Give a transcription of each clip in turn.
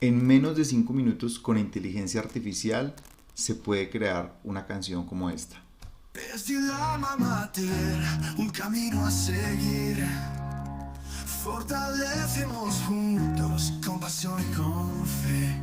En menos de 5 minutos con inteligencia artificial se puede crear una canción como esta. Es el alma mater, un camino a seguir. Fortalecemos juntos con pasión y con fe.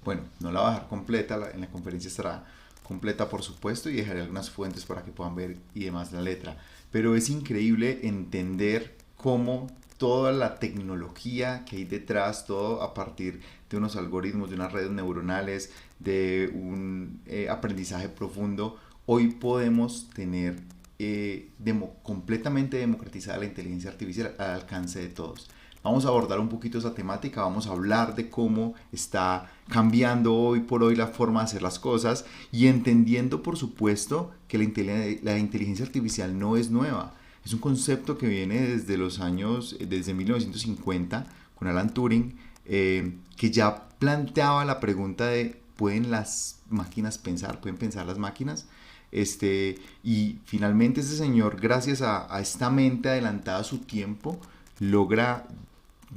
Bueno, no la voy a dejar completa, en la conferencia estará completa por supuesto y dejaré algunas fuentes para que puedan ver y demás la letra. Pero es increíble entender cómo toda la tecnología que hay detrás, todo a partir de unos algoritmos, de unas redes neuronales, de un aprendizaje profundo, hoy podemos tener completamente democratizada la inteligencia artificial al alcance de todos. Vamos a abordar un poquito esa temática, vamos a hablar de cómo está cambiando hoy por hoy la forma de hacer las cosas y entendiendo por supuesto que la inteligencia artificial no es nueva. Es un concepto que viene desde los años, desde 1950 con Alan Turing, que ya planteaba la pregunta de ¿pueden las máquinas pensar? ¿Pueden pensar las máquinas? Y finalmente ese señor, gracias a esta mente adelantada a su tiempo, logra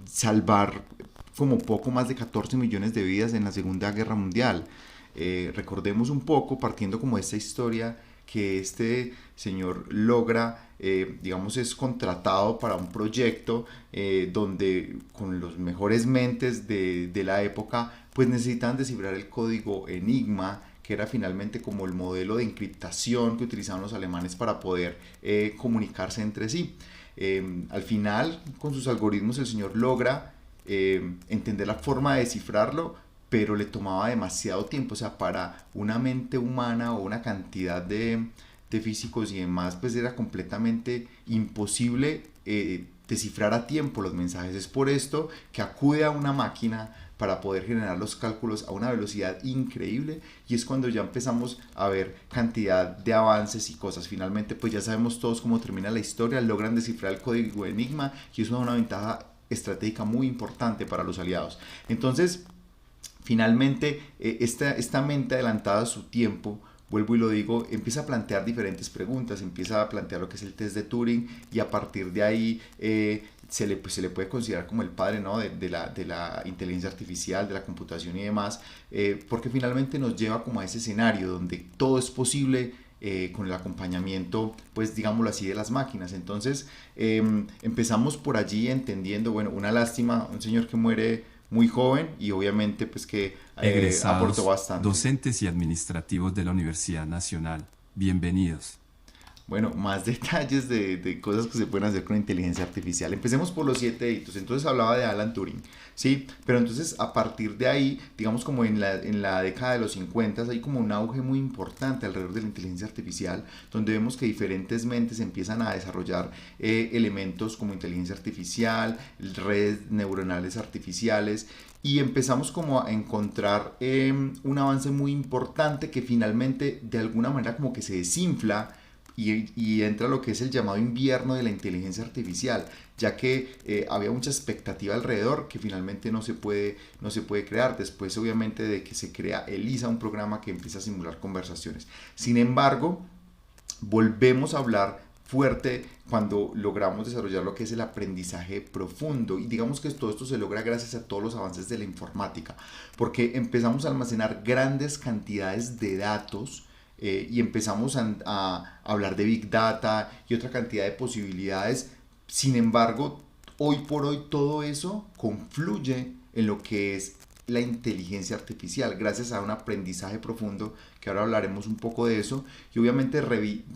salvar como poco más de 14 millones de vidas en la Segunda Guerra Mundial. Recordemos un poco, partiendo como de esta historia, que este señor logra, digamos, es contratado para un proyecto donde con los mejores mentes de la época, pues necesitan descifrar el código Enigma, que era finalmente como el modelo de encriptación que utilizaban los alemanes para poder comunicarse entre sí. Al final, con sus algoritmos, el señor logra entender la forma de descifrarlo, pero le tomaba demasiado tiempo. O sea, para una mente humana o una cantidad de físicos y demás, pues era completamente imposible descifrar a tiempo los mensajes. Es por esto que acude a una máquina para poder generar los cálculos a una velocidad increíble y es cuando ya empezamos a ver cantidad de avances y cosas. Finalmente pues ya sabemos todos cómo termina la historia, logran descifrar el código Enigma y eso es una ventaja estratégica muy importante para los aliados. Entonces finalmente esta mente adelantada a su tiempo, vuelvo y lo digo, empieza a plantear diferentes preguntas, empieza a plantear lo que es el test de Turing y a partir de ahí se le puede considerar como el padre, ¿no? de la inteligencia artificial, de la computación y demás, porque finalmente nos lleva como a ese escenario donde todo es posible con el acompañamiento, pues digámoslo así, de las máquinas. Entonces empezamos por allí entendiendo, bueno, una lástima, un señor que muere muy joven y obviamente pues que aportó Egresados, bastante. docentes y administrativos de la Universidad Nacional, bienvenidos. Bueno, más detalles de cosas que se pueden hacer con inteligencia artificial. Empecemos por los 7 hitos. Entonces hablaba de Alan Turing, ¿sí? Pero entonces a partir de ahí, digamos como en la década de los 50 hay como un auge muy importante alrededor de la inteligencia artificial, donde vemos que diferentes mentes empiezan a desarrollar elementos como inteligencia artificial, redes neuronales artificiales, y empezamos como a encontrar un avance muy importante que finalmente de alguna manera como que se desinfla y entra lo que es el llamado invierno de la inteligencia artificial, ya que había mucha expectativa alrededor que finalmente no se puede crear, después obviamente de que se crea ELISA, un programa que empieza a simular conversaciones. Sin embargo, volvemos a hablar fuerte cuando logramos desarrollar lo que es el aprendizaje profundo y digamos que todo esto se logra gracias a todos los avances de la informática, porque empezamos a almacenar grandes cantidades de datos y empezamos a hablar de Big Data y otra cantidad de posibilidades. Sin embargo, hoy por hoy todo eso confluye en lo que es la inteligencia artificial, gracias a un aprendizaje profundo, que ahora hablaremos un poco de eso, y obviamente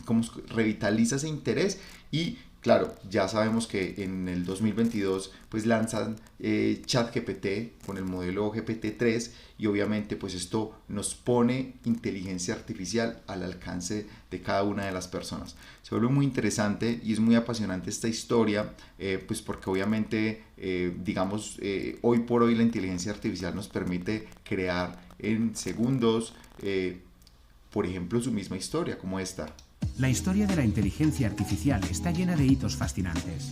como revitaliza ese interés y claro, ya sabemos que en el 2022 pues lanzan ChatGPT con el modelo GPT-3 y obviamente pues esto nos pone inteligencia artificial al alcance de cada una de las personas. Se vuelve muy interesante y es muy apasionante esta historia, pues porque obviamente digamos hoy por hoy la inteligencia artificial nos permite crear en segundos por ejemplo su misma historia como esta. La historia de la inteligencia artificial está llena de hitos fascinantes.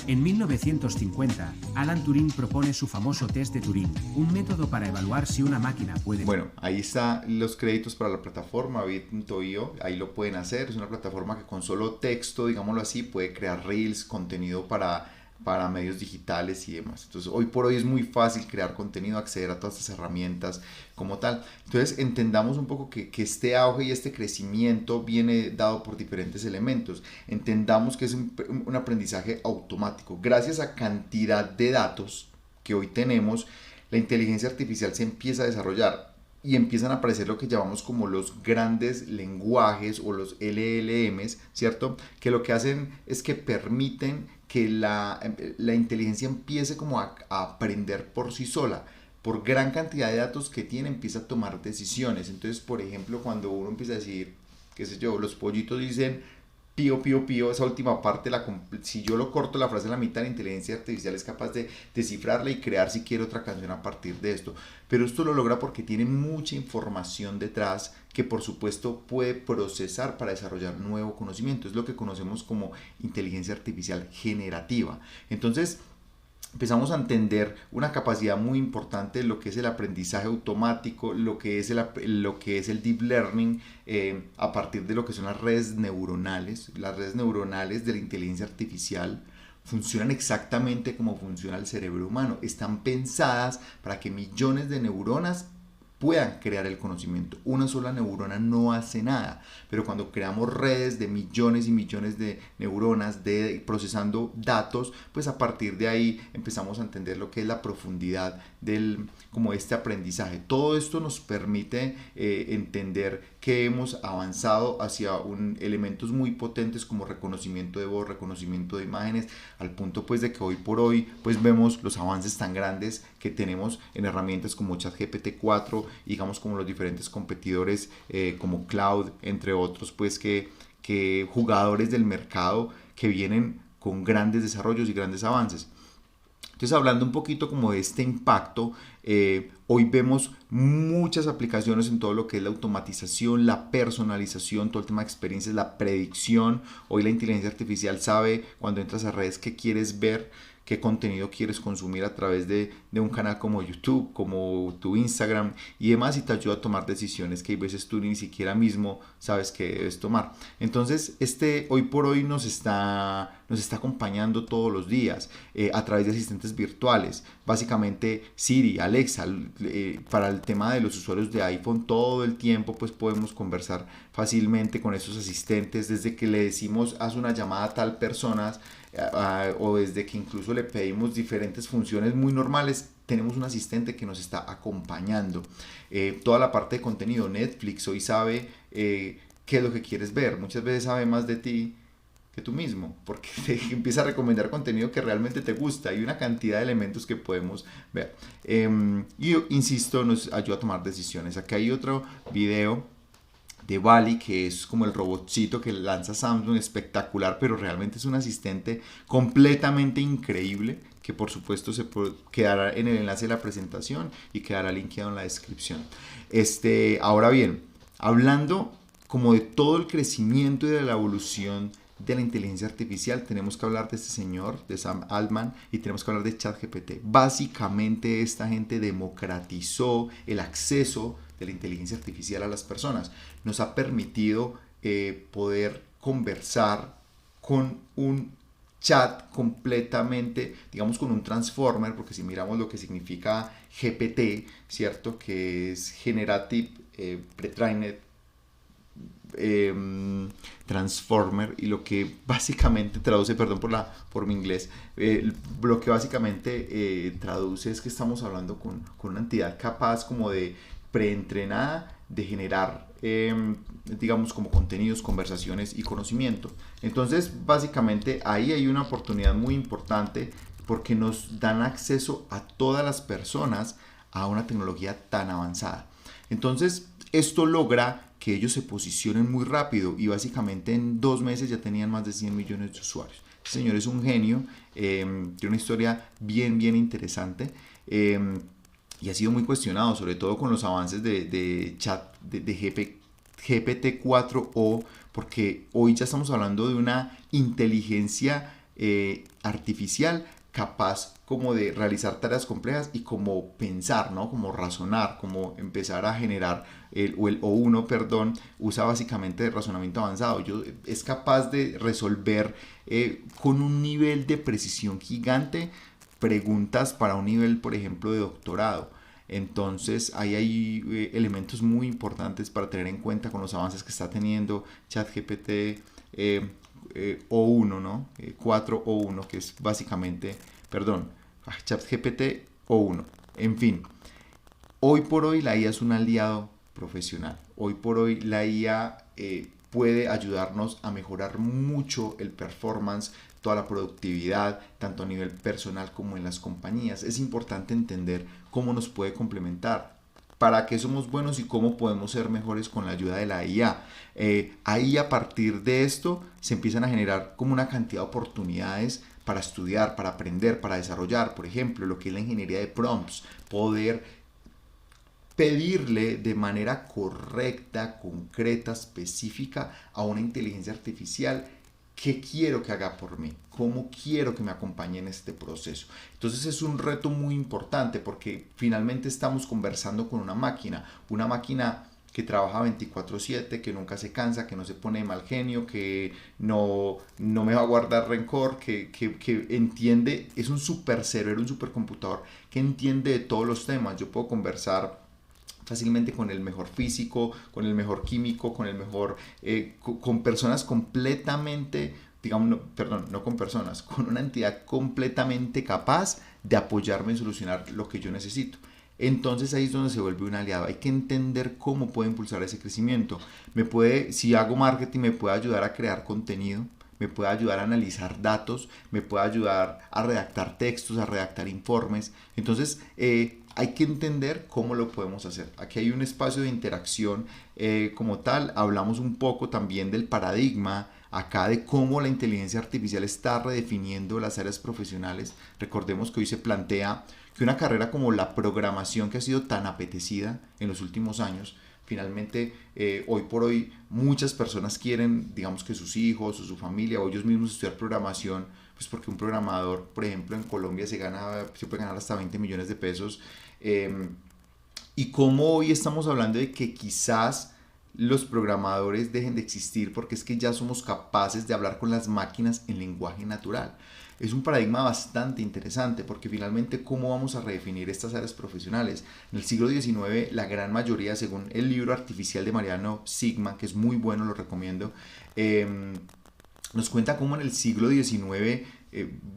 En 1950, Alan Turing propone su famoso test de Turing, un método para evaluar si una máquina puede... Bueno, ahí están los créditos para la plataforma bit.io, ahí lo pueden hacer, es una plataforma que con solo texto, digámoslo así, puede crear reels, contenido para para medios digitales y demás. Entonces, hoy por hoy es muy fácil crear contenido, acceder a todas estas herramientas como tal. Entonces, entendamos un poco que este auge y este crecimiento viene dado por diferentes elementos. Entendamos que es un aprendizaje automático. Gracias a cantidad de datos que hoy tenemos, la inteligencia artificial se empieza a desarrollar y empiezan a aparecer lo que llamamos como los grandes lenguajes o los LLMs, ¿cierto? Que lo que hacen es que permiten que la inteligencia empiece como a aprender por sí sola. Por gran cantidad de datos que tiene, empieza a tomar decisiones. Entonces, por ejemplo, cuando uno empieza a decir, qué sé yo, los pollitos dicen pío, pío, pío, esa última parte, si yo lo corto la frase en la mitad, la inteligencia artificial es capaz de descifrarla y crear si quiere otra canción a partir de esto. Pero esto lo logra porque tiene mucha información detrás que por supuesto puede procesar para desarrollar nuevo conocimiento. Es lo que conocemos como inteligencia artificial generativa. Entonces, empezamos a entender una capacidad muy importante de lo que es el aprendizaje automático, lo que es el deep learning, a partir de lo que son las redes neuronales. Las redes neuronales de la inteligencia artificial funcionan exactamente como funciona el cerebro humano. Están pensadas para que millones de neuronas puedan crear el conocimiento. Una sola neurona no hace nada, pero cuando creamos redes de millones y millones de neuronas procesando datos, pues a partir de ahí empezamos a entender lo que es la profundidad como este aprendizaje. Todo esto nos permite entender que hemos avanzado hacia elementos muy potentes como reconocimiento de voz, reconocimiento de imágenes, al punto pues de que hoy por hoy pues vemos los avances tan grandes que tenemos en herramientas como ChatGPT 4, digamos como los diferentes competidores como Cloud, entre otros, pues que jugadores del mercado que vienen con grandes desarrollos y grandes avances. Entonces, hablando un poquito como de este impacto, hoy vemos muchas aplicaciones en todo lo que es la automatización, la personalización, todo el tema de experiencias, la predicción. Hoy la inteligencia artificial sabe cuando entras a redes qué quieres ver, qué contenido quieres consumir a través de un canal como YouTube, como tu Instagram y demás, y te ayuda a tomar decisiones que a veces tú ni siquiera mismo sabes que debes tomar. Entonces, hoy por hoy nos está acompañando todos los días a través de asistentes virtuales. Básicamente Siri, Alexa, para el tema de los usuarios de iPhone, todo el tiempo pues podemos conversar fácilmente con esos asistentes, desde que le decimos haz una llamada a tal persona, o desde que incluso le pedimos diferentes funciones muy normales, tenemos un asistente que nos está acompañando. Toda la parte de contenido, Netflix hoy sabe qué es lo que quieres ver, muchas veces sabe más de ti que tú mismo, porque te empieza a recomendar contenido que realmente te gusta. Hay una cantidad de elementos que podemos ver. Y insisto, nos ayuda a tomar decisiones. Acá hay otro video de Wall-E, que es como el robotcito que lanza Samsung, espectacular, pero realmente es un asistente completamente increíble, que por supuesto quedará en el enlace de la presentación y quedará linkeado en la descripción. Ahora bien, hablando como de todo el crecimiento y de la evolución de la inteligencia artificial, tenemos que hablar de este señor, de Sam Altman, y tenemos que hablar de ChatGPT. Básicamente esta gente democratizó el acceso de la inteligencia artificial a las personas. Nos ha permitido poder conversar con un chat completamente, digamos con un transformer, porque si miramos lo que significa GPT, ¿cierto? Que es Generative Pre-trained Transformer, y lo que básicamente traduce, perdón por mi inglés, lo que básicamente traduce es que estamos hablando con una entidad capaz como de preentrenada de generar digamos como contenidos, conversaciones y conocimiento. Entonces básicamente ahí hay una oportunidad muy importante porque nos dan acceso a todas las personas a una tecnología tan avanzada. Entonces esto logra que ellos se posicionen muy rápido y básicamente en 2 meses ya tenían más de 100 millones de usuarios. Este señor es un genio, tiene una historia bien interesante. Y ha sido muy cuestionado, sobre todo con los avances de GPT-4o, porque hoy ya estamos hablando de una inteligencia artificial capaz como de realizar tareas complejas y como pensar, ¿no? Como razonar, como empezar a generar el O1, perdón, usa básicamente razonamiento avanzado. Es capaz de resolver con un nivel de precisión gigante preguntas para un nivel, por ejemplo, de doctorado. Entonces ahí hay elementos muy importantes para tener en cuenta con los avances que está teniendo ChatGPT O1, ¿no? 4 O1, que es básicamente, perdón, ChatGPT O1. En fin, hoy por hoy la IA es un aliado profesional. Hoy por hoy la IA puede ayudarnos a mejorar mucho el performance, toda la productividad, tanto a nivel personal como en las compañías. Es importante entender cómo nos puede complementar, para qué somos buenos y cómo podemos ser mejores con la ayuda de la IA. Ahí a partir de esto se empiezan a generar como una cantidad de oportunidades para estudiar, para aprender, para desarrollar, por ejemplo, lo que es la ingeniería de prompts, poder pedirle de manera correcta, concreta, específica a una inteligencia artificial qué quiero que haga por mí, cómo quiero que me acompañe en este proceso. Entonces es un reto muy importante porque finalmente estamos conversando con una máquina que trabaja 24/7, que nunca se cansa, que no se pone de mal genio, que no me va a guardar rencor, que entiende, es un super cerebro, un supercomputador que entiende de todos los temas. Yo puedo conversar fácilmente con el mejor físico, con el mejor químico, con el mejor, con personas completamente, digamos, no con personas, con una entidad completamente capaz de apoyarme en solucionar lo que yo necesito. Entonces ahí es donde se vuelve un aliado. Hay que entender cómo puede impulsar ese crecimiento. Si hago marketing, me puede ayudar a crear contenido, me puede ayudar a analizar datos, me puede ayudar a redactar textos, a redactar informes. Entonces hay que entender cómo lo podemos hacer. Aquí hay un espacio de interacción como tal. Hablamos un poco también del paradigma acá de cómo la inteligencia artificial está redefiniendo las áreas profesionales. Recordemos que hoy se plantea que una carrera como la programación, que ha sido tan apetecida en los últimos años, finalmente hoy por hoy muchas personas quieren, digamos, que sus hijos o su familia o ellos mismos estudiar programación, pues porque un programador, por ejemplo, en Colombia se puede ganar hasta 20 millones de pesos. Y como hoy estamos hablando de que quizás los programadores dejen de existir porque es que ya somos capaces de hablar con las máquinas en lenguaje natural. Es un paradigma bastante interesante porque finalmente cómo vamos a redefinir estas áreas profesionales. En el siglo XIX la gran mayoría, según el libro Artificial de Mariano Sigma, que es muy bueno, lo recomiendo, nos cuenta cómo en el siglo XIX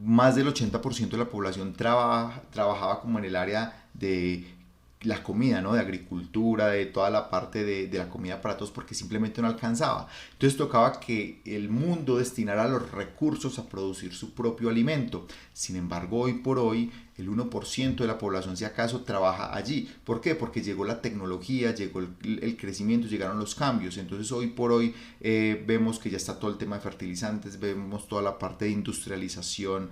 más del 80% de la población trabajaba como en el área de la comida, ¿no? De agricultura, de toda la parte de la comida para todos, porque simplemente no alcanzaba. Entonces tocaba que el mundo destinara los recursos a producir su propio alimento. Sin embargo, hoy por hoy, el 1% de la población, si acaso, trabaja allí. ¿Por qué? Porque llegó la tecnología, llegó el crecimiento, llegaron los cambios. Entonces, hoy por hoy vemos que ya está todo el tema de fertilizantes, vemos toda la parte de industrialización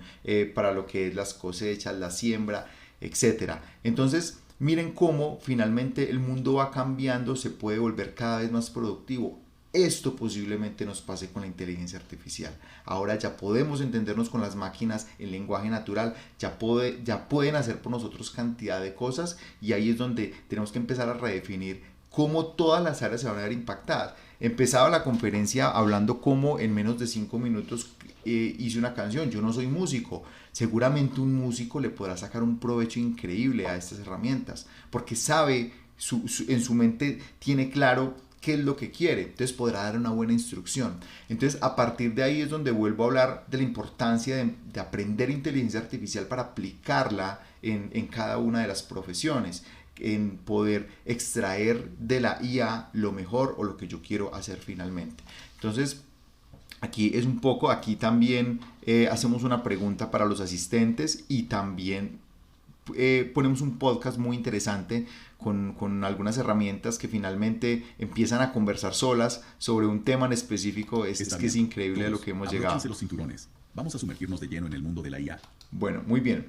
para lo que es las cosechas, la siembra, etcétera. Entonces, miren cómo finalmente el mundo va cambiando, se puede volver cada vez más productivo. Esto posiblemente nos pase con la inteligencia artificial. Ahora ya podemos entendernos con las máquinas en lenguaje natural, ya pueden hacer por nosotros cantidad de cosas y ahí es donde tenemos que empezar a redefinir cómo todas las áreas se van a ver impactadas. Empezaba la conferencia hablando cómo en menos de 5 minutos hice una canción. Yo no soy músico. Seguramente un músico le podrá sacar un provecho increíble a estas herramientas porque sabe, en su mente tiene claro qué es lo que quiere, entonces podrá dar una buena instrucción. Entonces a partir de ahí es donde vuelvo a hablar de la importancia de aprender inteligencia artificial para aplicarla en cada una de las profesiones, en poder extraer de la IA lo mejor o lo que yo quiero hacer finalmente. Entonces aquí es un poco, aquí también hacemos una pregunta para los asistentes y también ponemos un podcast muy interesante con algunas herramientas que finalmente empiezan a conversar solas sobre un tema en específico. Es que es increíble a lo que hemos llegado. Los cinturones. Vamos a sumergirnos de lleno en el mundo de la IA. Bueno, muy bien.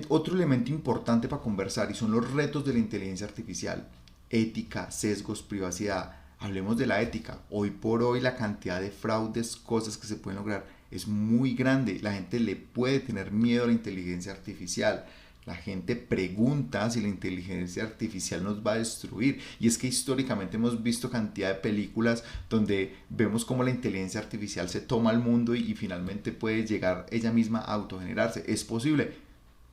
Otro elemento importante para conversar y son los retos de la inteligencia artificial. Ética, sesgos, privacidad. Hablemos de la ética. Hoy por hoy la cantidad de fraudes, cosas que se pueden lograr es muy grande. La gente le puede tener miedo a la inteligencia artificial. La gente pregunta si la inteligencia artificial nos va a destruir. Y es que históricamente hemos visto cantidad de películas donde vemos cómo la inteligencia artificial se toma al mundo y finalmente puede llegar ella misma a autogenerarse. ¿Es posible?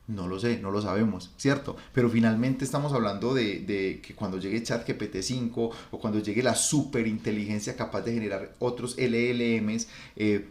No lo sé, no lo sabemos, ¿cierto? Pero finalmente estamos hablando de que cuando llegue ChatGPT 5 o cuando llegue la superinteligencia capaz de generar otros LLMs,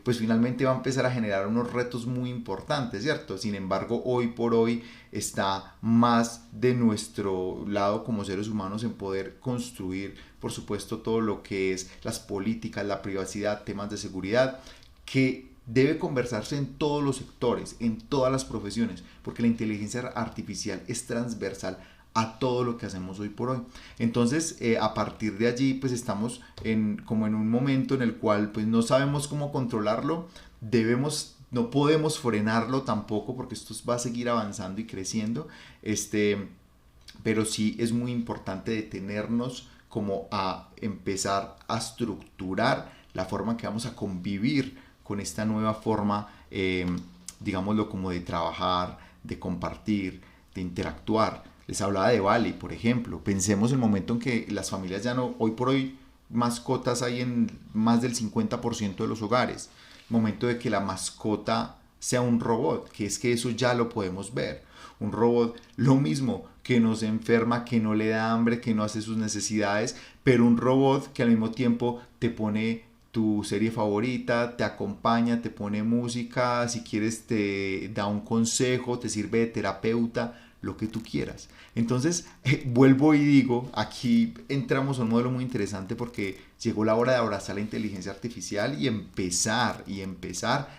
pues finalmente va a empezar a generar unos retos muy importantes, ¿cierto? Sin embargo, hoy por hoy está más de nuestro lado como seres humanos en poder construir, por supuesto, todo lo que es las políticas, la privacidad, temas de seguridad, que debe conversarse en todos los sectores, en todas las profesiones, porque la inteligencia artificial es transversal a todo lo que hacemos hoy por hoy. Entonces, a partir de allí, pues estamos como en un momento en el cual pues no sabemos cómo controlarlo, no podemos frenarlo tampoco, porque esto va a seguir avanzando y creciendo, pero sí es muy importante detenernos como a empezar a estructurar la forma en que vamos a convivir con esta nueva forma, digámoslo, como de trabajar, de compartir, de interactuar. Les hablaba de Bali, por ejemplo. Pensemos el momento en que las familias ya no, hoy por hoy, mascotas hay en más del 50% de los hogares. El momento de que la mascota sea un robot, que es que eso ya lo podemos ver. Un robot, lo mismo, que no se enferma, que no le da hambre, que no hace sus necesidades, pero un robot que al mismo tiempo te pone tu serie favorita, te acompaña, te pone música, si quieres te da un consejo, te sirve de terapeuta, lo que tú quieras. Entonces, vuelvo y digo, aquí entramos a un modelo muy interesante porque llegó la hora de abrazar la inteligencia artificial y empezar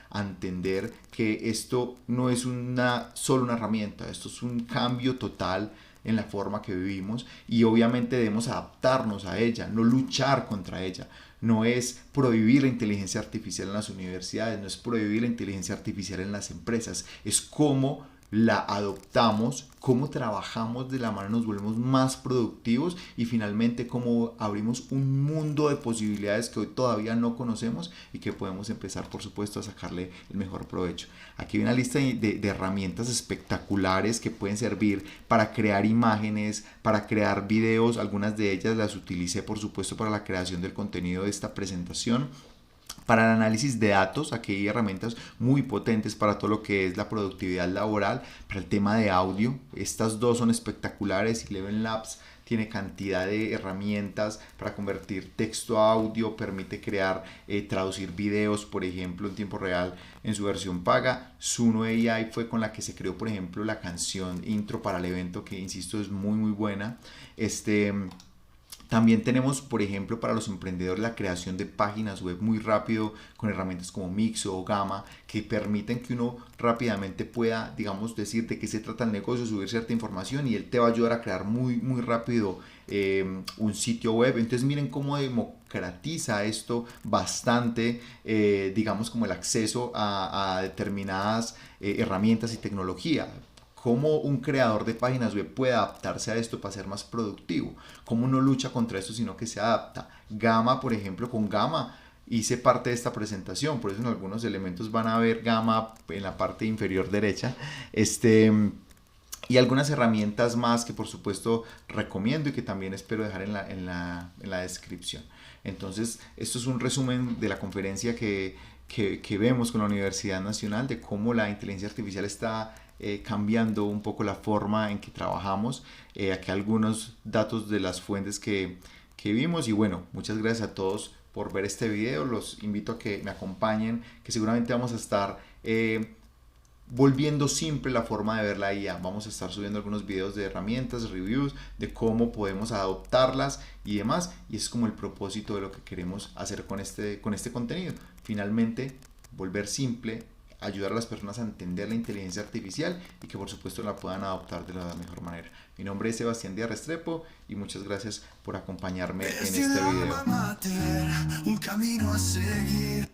a entender que esto no es solo una herramienta, esto es un cambio total en la forma que vivimos y obviamente debemos adaptarnos a ella, no luchar contra ella. No es prohibir la inteligencia artificial en las universidades, no es prohibir la inteligencia artificial en las empresas, es cómo la adoptamos, cómo trabajamos de la mano, nos volvemos más productivos y finalmente cómo abrimos un mundo de posibilidades que hoy todavía no conocemos y que podemos empezar, por supuesto, a sacarle el mejor provecho. Aquí hay una lista de herramientas espectaculares que pueden servir para crear imágenes, para crear videos. Algunas de ellas las utilicé, por supuesto, para la creación del contenido de esta presentación. Para el análisis de datos, aquí hay herramientas muy potentes para todo lo que es la productividad laboral. Para el tema de audio, estas dos son espectaculares. Eleven Labs tiene cantidad de herramientas para convertir texto a audio, permite crear, traducir videos, por ejemplo, en tiempo real en su versión paga. Suno AI fue con la que se creó, por ejemplo, la canción intro para el evento, que insisto es muy muy buena. También tenemos, por ejemplo, para los emprendedores la creación de páginas web muy rápido con herramientas como Mixo o Gamma que permiten que uno rápidamente pueda, digamos, decir de qué se trata el negocio, subir cierta información y él te va a ayudar a crear muy, muy rápido un sitio web. Entonces miren cómo democratiza esto bastante, digamos, como el acceso a determinadas herramientas y tecnología. Cómo un creador de páginas web puede adaptarse a esto para ser más productivo, cómo no lucha contra esto sino que se adapta. Gamma, por ejemplo, con Gamma hice parte de esta presentación, por eso en algunos elementos van a ver Gamma en la parte inferior derecha, y algunas herramientas más que por supuesto recomiendo y que también espero dejar en la descripción. Entonces, esto es un resumen de la conferencia que vemos con la Universidad Nacional de cómo la inteligencia artificial está cambiando un poco la forma en que trabajamos. Aquí algunos datos de las fuentes que vimos y bueno, muchas gracias a todos por ver este video. Los invito a que me acompañen, que seguramente vamos a estar volviendo simple la forma de ver la IA. Vamos a estar subiendo algunos videos de herramientas, reviews, de cómo podemos adoptarlas y demás, y es como el propósito de lo que queremos hacer con este contenido. Finalmente, volver simple, ayudar a las personas a entender la inteligencia artificial y que por supuesto la puedan adoptar de la mejor manera. Mi nombre es Sebastián Díaz Restrepo y muchas gracias por acompañarme en este video. Un camino a seguir.